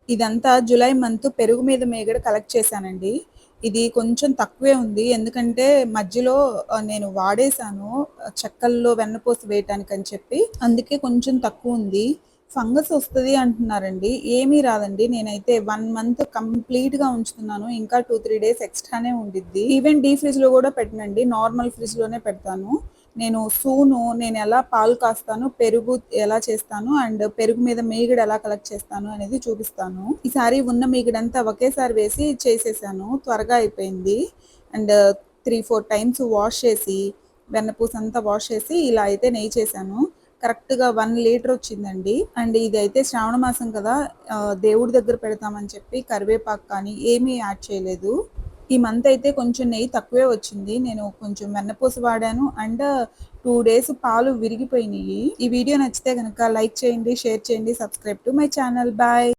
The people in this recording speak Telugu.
ఇదంతా జులై మంత్ పెరుగు మీద మీగడ కలెక్ట్ చేశానండి. ఇది కొంచెం తక్కువే ఉంది. ఎందుకంటే మధ్యలో నేను వాడేశాను చెక్కల్లో వెన్నపూస వేయటానికని చెప్పి. అందుకే కొంచెం తక్కువుంది. ఫంగస్ వస్తది అంటున్నారండి. ఏమీ రాదండి. నేనైతే 1 మంత్ కంప్లీట్‌గా ఉంచుతున్నాను. ఇంకా 2, 3 డేస్ ఎక్స్‌ట్రానే ఉండిద్ది. ఈవెన్ డీప్ ఫ్రిడ్జ్‌లో గూడా పెట్టనండి. నార్మల్ ఫ్రిడ్జ్‌లోనే పెడతాను. నేనెలా పాలు కాస్తాను, పెరుగు ఎలా చేస్తాను అండ్ పెరుగు మీద మీగడ ఎలా కలెక్ట్ చేస్తాను అనేది చూపిస్తాను. ఈసారి ఉన్న మీగడంతా ఒకేసారి వేసి చేసేసాను. త్వరగా అయిపోయింది. అండ్ 3, 4 టైమ్స్ వాష్ చేసి, వెన్నపూసంతా వాష్ చేసి ఇలా అయితే నెయ్యి చేశాను. కరెక్ట్‌గా 1 లీటర్ వచ్చిందండి. అండ్ ఇదైతే శ్రావణ మాసం కదా! దేవుడి దగ్గర పెడతామని చెప్పి కరివేపాకు కానీ ఏమీ యాడ్ చేయలేదు. ఈ మంత్ అయితే కొంచెం నెయ్యి తక్కువే వచ్చింది. నేను కొంచెం వెన్నపూస వాడాను అండ్ 2 డేస్ పాలు విరిగిపోయినియి. ఈ వీడియో నచ్చితే గనక లైక్ చేయండి, షేర్ చేయండి, subscribe to my channel. Bye.